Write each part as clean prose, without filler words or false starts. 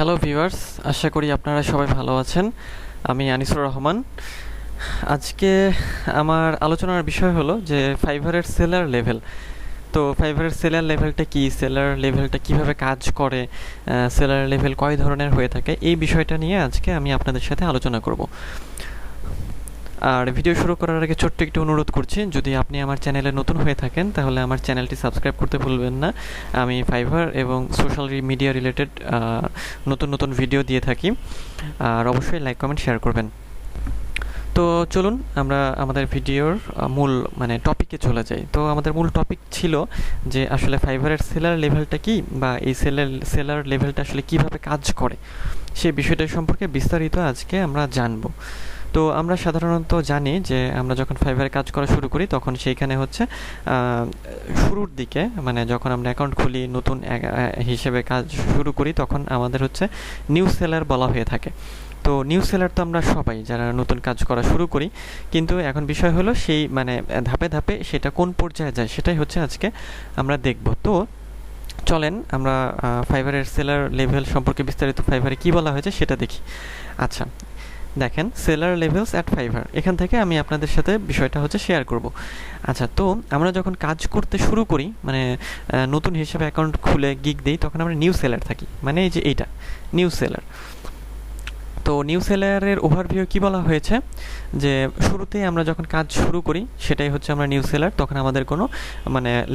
Hello viewers, আশা করি আপনারা সবাই ভালো আছেন। আমি আনিসুর রহমান। আজকে আমার আলোচনার বিষয় হলো যে ফাইভারের সেলার লেভেল। তো ফাইভারের সেলার লেভেলটা কি, সেলার লেভেলটা কিভাবে কাজ করে, সেলার লেভেল কয় ধরনের হয়ে থাকে, এই বিষয়টা নিয়ে আজকে আমি আপনাদের সাথে আলোচনা করব। আর ভিডিও শুরু করার আগে ছোট্ট একটু অনুরোধ করছি, যদি আপনি আমার চ্যানেলে নতুন হয়ে থাকেন তাহলে আমার চ্যানেলটি সাবস্ক্রাইব করতে ভুলবেন না। আমি ফাইভার এবং সোশ্যাল মিডিয়া রিলেটেড নতুন নতুন ভিডিও দিয়ে থাকি। আর অবশ্যই লাইক কমেন্ট শেয়ার করবেন। তো চলুন আমরা আমাদের ভিডিওর মূল টপিকে চলে যাই। তো আমাদের মূল টপিক ছিল যে আসলে ফাইভারের সেলার লেভেলটা কি, বা এই সেলার লেভেলটা আসলে কিভাবে কাজ করে, সেই বিষয়টা সম্পর্কে বিস্তারিত আজকে আমরা জানবো। তো আমরা সাধারণত জানি যে আমরা যখন ফাইবারে কাজ করা শুরু করি তখন সেইখানে হচ্ছে শুরুর দিকে, যখন আমরা অ্যাকাউন্ট খুলি, নতুন হিসেবে কাজ শুরু করি, তখন আমাদের হচ্ছে নিউ সেলার বলা হয়ে থাকে। তো নিউ সেলার তো আমরা সবাই যারা নতুন কাজ করা শুরু করি, কিন্তু এখন বিষয় হলো সেই ধাপে ধাপে সেটা কোন পর্যায়ে যায় সেটাই হচ্ছে আজকে আমরা দেখব। তো চলেন আমরা ফাইবারের সেলার লেভেল সম্পর্কে বিস্তারিত ফাইবারে কি বলা হয়েছে সেটা দেখি। আচ্ছা, দেখেন সেলার লেভেলস অ্যাট ফাইভার, এখান থেকে আমি আপনাদের সাথে বিষয়টা হচ্ছে শেয়ার করব। আচ্ছা, তো আমরা যখন কাজ করতে শুরু করি, নতুন হিসেবে অ্যাকাউন্ট খুলে গিগ দিই, তখন আমরা নিউ সেলার থাকি, এই যে এইটা নিউ সেলার। তো নিউ সেলারের ওভারভিউ কি বলা হয়েছে, যে শুরুতেই আমরা যখন কাজ শুরু করি সেটাই হচ্ছে আমরা নিউ সেলার। তখন আমাদের কোনো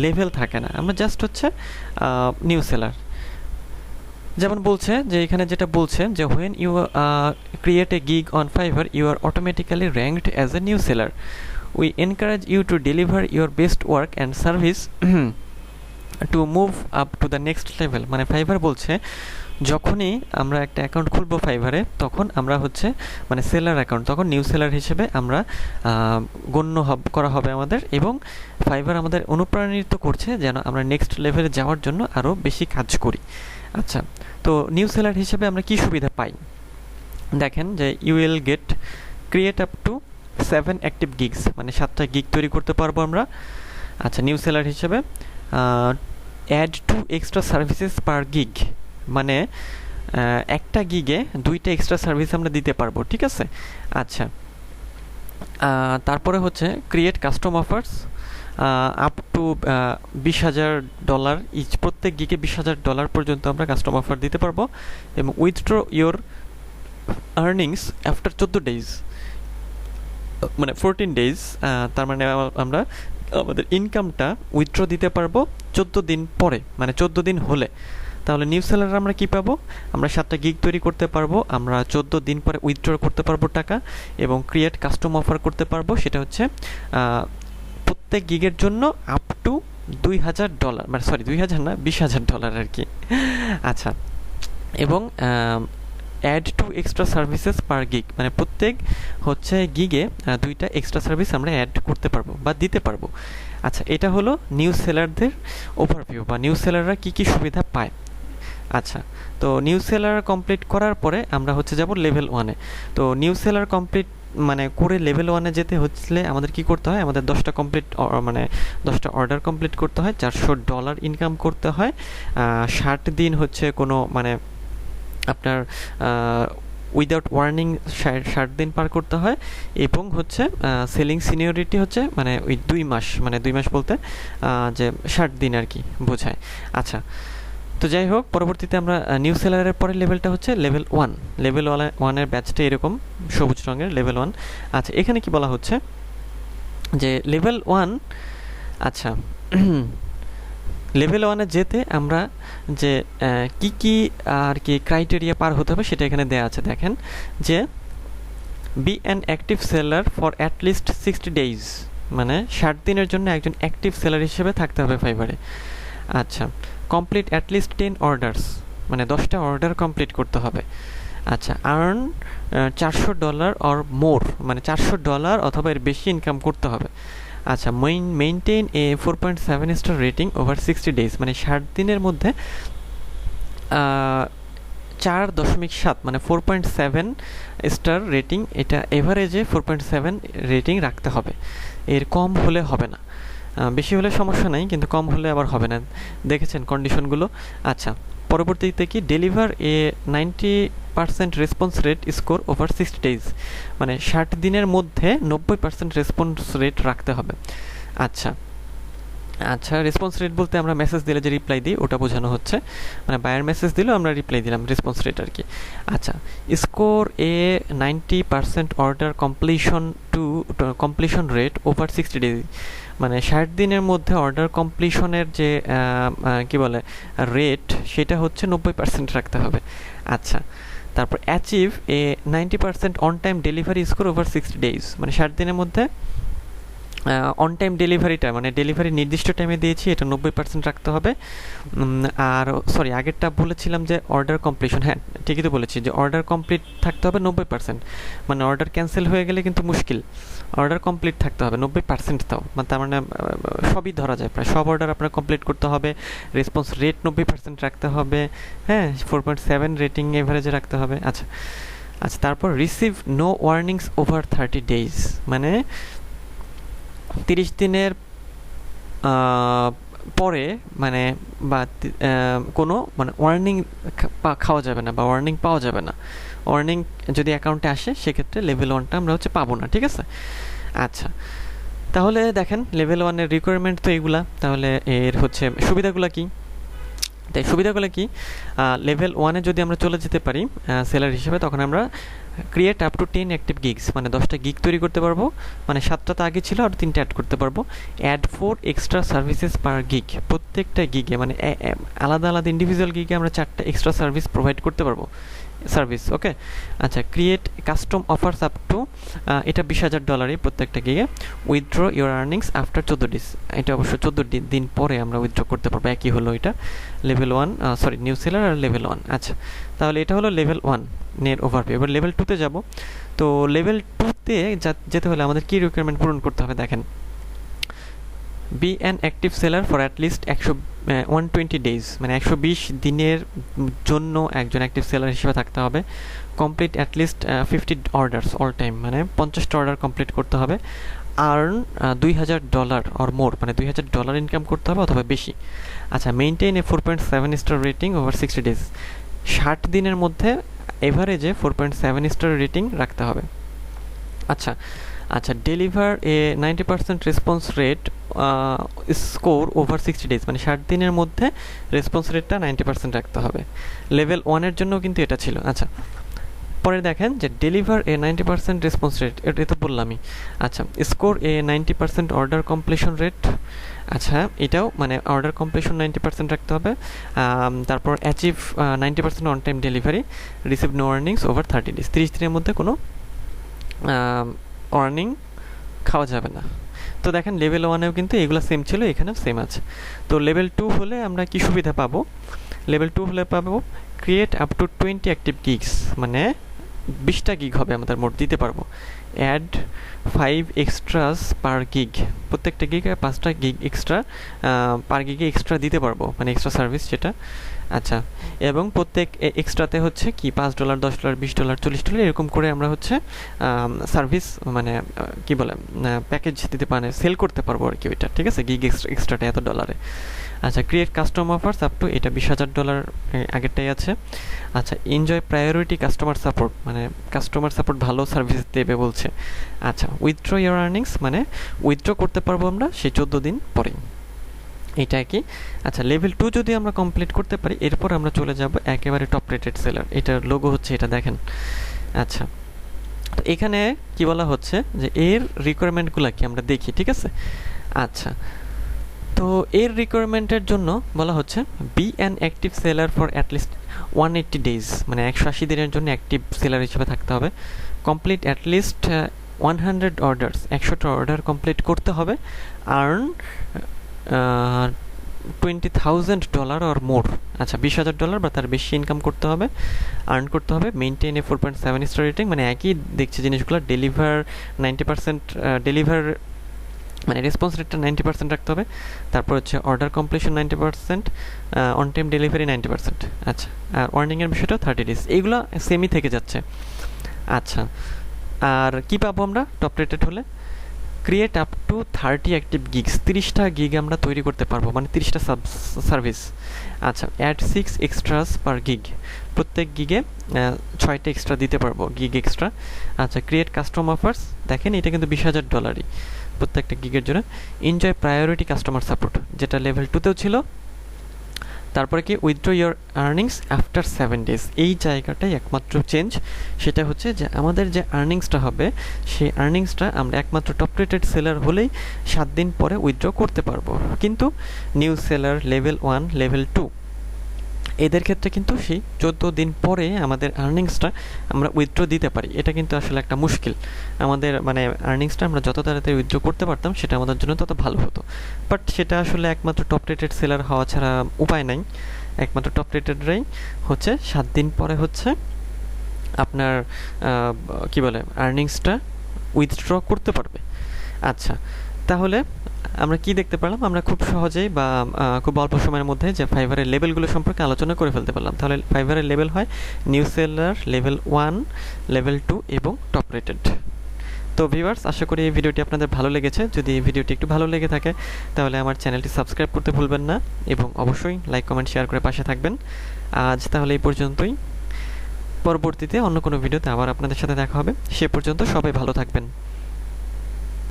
লেভেল থাকে না, আমরা জাস্ট হচ্ছে নিউ সেলার। যেমন বলছে যে এখানে যেটা বলছে যে when you create a gig on Fiverr you are automatically ranked as a new seller. We encourage you to deliver your best work and service to move up to the next level. Fibre বলছে যখনই আমরা একটা account খুলবো ফাইভারে, তখন আমরা হচ্ছে seller account, তখন new seller হিসেবে আমরা গণ্য করা হবে আমাদের, এবং ফাইবার আমাদের অনুপ্রাণিত করছে যেন আমরা নেক্সট লেভেলে যাওয়ার জন্য আরও বেশি কাজ করি। আচ্ছা, তো নিউ সেলার হিসেবে আমরা কি সুবিধা পাই, দেখেন যে you will get create up to 7 active gigs, 7টা গিগ তৈরি করতে পারবো আমরা। আচ্ছা, নিউ সেলার হিসেবে add 2 extra services per gig, একটা গিগে 2টা এক্সট্রা সার্ভিস আমরা দিতে পারবো, ঠিক আছে। আচ্ছা, তারপরে হচ্ছে create custom offers up to $20,000 each, প্রত্যেক গিগে $20,000 পর্যন্ত আমরা কাস্টম অফার দিতে পারবো, এবং withdraw your earnings after 14 days, 14 days, তার আমরা আমাদের ইনকামটা উইথড্র দিতে পারবো 14 দিন পরে, 14 দিন হলে। তাহলে নিউ সেলার আমরা কি পাবো, আমরা 7টা গিগ তৈরি করতে পারবো, আমরা 14 দিন পরে উইথড্র করতে পারবো টাকা, এবং ক্রিয়েট কাস্টম অফার করতে পারবো, সেটা হচ্ছে প্রত্যেক গিগের জন্য আপ টু $2,000, সরি 2,000 না, $20,000 আর কি। আচ্ছা, এবং add 2 extra services per gig, প্রত্যেক হচ্ছে গিগে 2টা এক্সট্রা সার্ভিস আমরা অ্যাড করতে পারবো বা দিতে পারবো। আচ্ছা, এটা হলো নিউ সেলারদের ওভারভিউ, বা নিউ সেলাররা কি কি সুবিধা পায়। আচ্ছা, তো নিউ সেলার কমপ্লিট করার পরে আমরা হচ্ছে যাব লেভেল 1-এ। তো নিউ সেলার কমপ্লিট করে লেভেল 1-এ যেতে হচ্ছে আমাদের কি করতে হয়, আমাদের 10টা অর্ডার কমপ্লিট করতে হয়, $400 ইনকাম করতে হয়, 60 দিন হচ্ছে কোনো আপনার উইদাউট ওয়ার্নিং 60 দিন পার করতে হয়, এবং হচ্ছে সেলিং সিনিয়রিটি হচ্ছে ওই 2 মাস, 2 মাস বলতে যে 60 দিন আর কি বোঝায়। আচ্ছা, তো যাই হোক, পরবর্তীতে আমরা নিউ সেলারের পরে লেভেলটা হচ্ছে লেভেল 1। লেভেল 1-এর ব্যাচটা এরকম সবুজ রঙের, লেভেল 1। আচ্ছা, এখানে কি বলা হচ্ছে যে লেভেল 1, আচ্ছা লেভেল 1-এ যেতে আমরা যে কি কি আর কি ক্রাইটেরিয়া পার হতে হবে সেটা এখানে দেওয়া আছে। দেখেন যে B an active seller for at least 60 days, 60 দিনের জন্য একজন অ্যাক্টিভ সেলার হিসেবে থাকতে হবে ফাইবারে। আচ্ছা, কমপ্লিট অ্যাটলিস্ট 10 অর্ডার্স, 10টা অর্ডার কমপ্লিট করতে হবে। আচ্ছা, আর্ন $400 অর মোর, $400 অথবা এর বেশি ইনকাম করতে হবে। আচ্ছা, মেইনটেইন এ 4.7 স্টার রেটিং ওভার 60 ডেজ, 60 দিনের মধ্যে 4.7 4.7 স্টার রেটিং, এটা এভারেজে 4.7 রেটিং রাখতে হবে, এর কম হলে হবে না। বেশি হলে সমস্যা নাই, কিন্তু কম হলে আবার হবে না, দেখেছেন কন্ডিশনগুলো। আচ্ছা, পরবর্তীতে কি ডেলিভার এ 90% response rate score over 60 days, মানে 60 দিনের মধ্যে 90% রেসপন্স রেট রাখতে হবে। আচ্ছা আচ্ছা, রেসপন্স রেট বলতে আমরা মেসেজ দিলে যে রিপ্লাই দিই ওটা বোঝানো হচ্ছে, মানে বায়ার মেসেজ দিলেও আমরা রিপ্লাই দিলাম, রেসপন্স রেট আর কি। আচ্ছা, score a 90% order completion rate over 60 days, মানে 60 দিনের মধ্যে অর্ডার কমপ্লিশনের যে কি বলে রেট, সেটা হচ্ছে 90% রাখতে হবে। আচ্ছা, তারপর achieve A 90% on time delivery score over 60 days, মানে 60 দিনের মধ্যে অন টাইম ডেলিভারিটা, মানে ডেলিভারি নির্দিষ্ট টাইমে দিয়েছি, এটা 90% রাখতে হবে। আর সরি, আগেরটা বলেছিলাম যে অর্ডার কমপ্লিশন, হ্যাঁ ঠিকই তো বলেছি যে অর্ডার কমপ্লিট থাকতে হবে 90%, মানে অর্ডার ক্যান্সেল হয়ে গেলে কিন্তু মুশকিল, অর্ডার কমপ্লিট থাকতে হবে 90%, তাও মানে তার মানে সবই ধরা যায়, প্রায় সব অর্ডার আপনার কমপ্লিট করতে হবে, রেসপন্স রেট 90% রাখতে হবে, হ্যাঁ 4.7 রেটিং এভারেজে রাখতে হবে। আচ্ছা আচ্ছা, তারপর receive no warnings over 30 days, মানে 30 দিনের পরে মানে বা কোনো মানে ওয়ার্নিং খাওয়া যাবে না বা ওয়ার্নিং পাওয়া যাবে না। ওয়ার্নিং যদি অ্যাকাউন্টে আসে সেক্ষেত্রে লেভেল 1টা আমরা হচ্ছে পাবো না, ঠিক আছে। আচ্ছা, তাহলে দেখেন লেভেল 1-এর রিকোয়ারমেন্ট তো এগুলা, তাহলে এর হচ্ছে সুবিধাগুলো কি? তাই সুবিধাগুলো কি, লেভেল 1-এ যদি আমরা চলে যেতে পারি সেলার হিসেবে, তখন আমরা create up two 10 active gigs, মানে 10টা গিগ তৈরি করতে পারবো, মানে 7টা তো আগে ছিল আর 3টা অ্যাড করতে পারবো। Add 4 extra services per gig, প্রত্যেকটা গিগে মানে আলাদা আলাদা ইন্ডিভিজুয়াল গিগে আমরা 4টা এক্সট্রা সার্ভিস প্রোভাইড করতে পারবো, সার্ভিস, ওকে। আচ্ছা, create custom offers up to, এটা $20,000 প্রত্যেকটা গিগে। Withdraw your earnings after 14 days, এটা অবশ্য 14 দিন পরে আমরা উইথড্র করতে পারবো, একই হলো এটা লেভেল 1, সরি নিউ সেলার আর লেভেল 1। আচ্ছা, তাহলে এটা হলো লেভেল 1 এর ওভারভিউ। এবার লেভেল 2-তে যাব। তো লেভেল 2-তে যেতে হলে আমাদের কি রিকোয়ারমেন্ট পূরণ করতে হবে দেখেন, B an active seller for at least 120 days, মানে 120 দিনের জন্য একজন অ্যাক্টিভ সেলার হিসেবে থাকতে হবে। Complete at least 50 orders all time, মানে 50টা অর্ডার কমপ্লিট করতে হবে। আর্ন $2,000 অর মোর, মানে $2,000 ইনকাম করতে হবে অথবা বেশি। আচ্ছা, মেইনটেইন এ 4.7 স্টার রেটিং ওভার 60 ডেজ, 60 দিনের মধ্যে এভারেজে 4.7 স্টার রেটিং রাখতে হবে। আচ্ছা আচ্ছা, ডেলিভার এ 90% response rate score over 60 days, মানে 60 দিনের মধ্যে রেসপন্স রেটটা 90% রাখতে হবে। লেভেল 1-এর জন্য কিন্তু এটা ছিল। আচ্ছা, পরে দেখেন যে ডেলিভার এ 90% রেসপন্স রেট, এটা তো বললামই। আচ্ছা, score a 90% order completion rate, আচ্ছা এটাও মানে অর্ডার কমপ্লিশন 90% রাখতে হবে। তারপর achieve 90% on time delivery, receive no earnings over 30 days, 30 দিনের মধ্যে কোনো আর্নিং খাওয়া যাবে না। তো দেখেন লেভেল 1-এও কিন্তু এগুলো সেম ছিল, এখানেও সেম আছে। তো লেভেল 2 হলে আমরা কি সুবিধা পাবো? লেভেল 2 হলে পাবো create up two 20 active gigs, মানে 20টা গিগ হবে আমাদের মোট দিতে পারবো। অ্যাড 5 এক্সট্রাস পার গিগ, প্রত্যেকটা গিগে 5টা গিগ এক্সট্রা পার গিগে এক্সট্রা দিতে পারবো, মানে এক্সট্রা সার্ভিস যেটা। আচ্ছা, এবং প্রত্যেক এক্সট্রাতে হচ্ছে কি $5, $10, $20, $40 এরকম করে আমরা হচ্ছে সার্ভিস মানে কি বলে প্যাকেজ দিতে পারে, সেল করতে পারবো আর কি ওইটা, ঠিক আছে, গিগ এক্সট্রাটা এত $। আচ্ছা, create custom offers up to, এটা $20,000 আগেরটাই আছে। আচ্ছা, এনজয় প্রায়োরিটি কাস্টমার সাপোর্ট, মানে কাস্টমার সাপোর্ট ভালো সার্ভিস দেবে বলছে। আচ্ছা, উইথড্র ইয়ার আর্নিংস, মানে উইথড্র করতে পারবো আমরা সেই 14 দিন পরে, এটা কি। আচ্ছা, লেভেল 2 যদি আমরা কমপ্লিট করতে পারি, এরপর আমরা চলে যাব একেবারে টপ রেটেড সেলার, এটার লোগো হচ্ছে এটা দেখেন। আচ্ছা, তো এখানে কি বলা হচ্ছে যে এর রিকোয়ারমেন্টগুলো কি আমরা দেখি, ঠিক আছে। আচ্ছা, তো এর রিকোয়ারমেন্টের জন্য বলা হচ্ছে be an active seller for at least 180 days, মানে 180 দিনের জন্য অ্যাক্টিভ সেলার হিসেবে থাকতে হবে। কমপ্লিট অ্যাটলিস্ট 100 অর্ডার্স, 100টা অর্ডার কমপ্লিট করতে হবে। আর্ন $20,000 অর মোর, আচ্ছা $20,000 বা তার বেশি ইনকাম করতে হবে, আর্ন করতে হবে। মেইনটেইন এ 4.7 স্টার রেটিং, মানে একই দেখছি জিনিসগুলো। ডেলিভার 90%, ডেলিভার মানে রেসপন্স রেটটা 90% রাখতে হবে। তারপর হচ্ছে order completion 90%, on time delivery 90%। আচ্ছা, আর ওয়ার্নিংয়ের বিষয়টা 30 ডেজ, এইগুলো সেমই থেকে যাচ্ছে। আচ্ছা, আর কি পাবো আমরা টপ রেটেড হলে? Create up to 30 active gigs, 30টা গিগ আমরা তৈরি করতে পারবো, মানে 30টা সার্ভিস। আচ্ছা, অ্যাড 6 এক্সট্রাস পার গিগ, প্রত্যেক গিগে 6টা এক্সট্রা দিতে পারবো, গিগ এক্সট্রা। আচ্ছা, ক্রিয়েট কাস্টম অফার্স, দেখেন এটা কিন্তু $20,000 প্রত্যেকটা গিগের জন্য। এনজয় প্রায়োরিটি কাস্টমার সাপোর্ট, যেটা লেভেল 2তেও ছিল। তারপরে কি withdraw your earnings after 7 days, এই জায়গাটাই একমাত্র চেঞ্জ। সেটা হচ্ছে যে আমাদের যে আর্নিংসটা হবে, সেই আর্নিংসটা আমরা একমাত্র টপ রেটেড সেলার হলেই 7 দিন পরে উইথড্র করতে পারবো। কিন্তু নিউ সেলার, লেভেল 1, লেভেল 2 এদের ক্ষেত্রে কিন্তু সেই 14 দিন পরে আমাদের আর্নিংসটা আমরা উইথড্র দিতে পারি। এটা কিন্তু আসলে একটা মুশকিল। আমাদের মানে আর্নিংসটা আমরা যত তাড়াতাড়ি উইথড্র করতে পারতাম, সেটা আমাদের জন্য তত ভালো হতো। বাট সেটা আসলে একমাত্র টপ রেটেড সেলার হওয়া ছাড়া উপায় নাই। একমাত্র টপ রেটেডরাই হচ্ছে 7 দিন পরে হচ্ছে আপনার কি বলে আর্নিংসটা উইথড্র করতে পারবে। আচ্ছা, তাহলে আমরা কি দেখতে পারলাম? আমরা খুব সহজেই বা খুব অল্প সময়ের মধ্যে যে ফাইভারের লেভেলগুলো সম্পর্কে আলোচনা করে ফেলতে পারলাম। তাহলে ফাইভারের লেভেল হয় নিউ সেলার, লেভেল 1, লেভেল 2 এবং টপ রেটেড। তো ভিউয়ার্স, আশা করি এই ভিডিওটি আপনাদের ভালো লেগেছে। যদি এই ভিডিওটি একটু ভালো লেগে থাকে তাহলে আমার চ্যানেলটি সাবস্ক্রাইব করতে ভুলবেন না, এবং অবশ্যই লাইক, কমেন্ট, শেয়ার করে পাশে থাকবেন। আজ তাহলে এই পর্যন্তই। পরবর্তীতে অন্য কোনো ভিডিওতে আবার আপনাদের সাথে দেখা হবে। সে পর্যন্ত সবাই ভালো থাকবেন।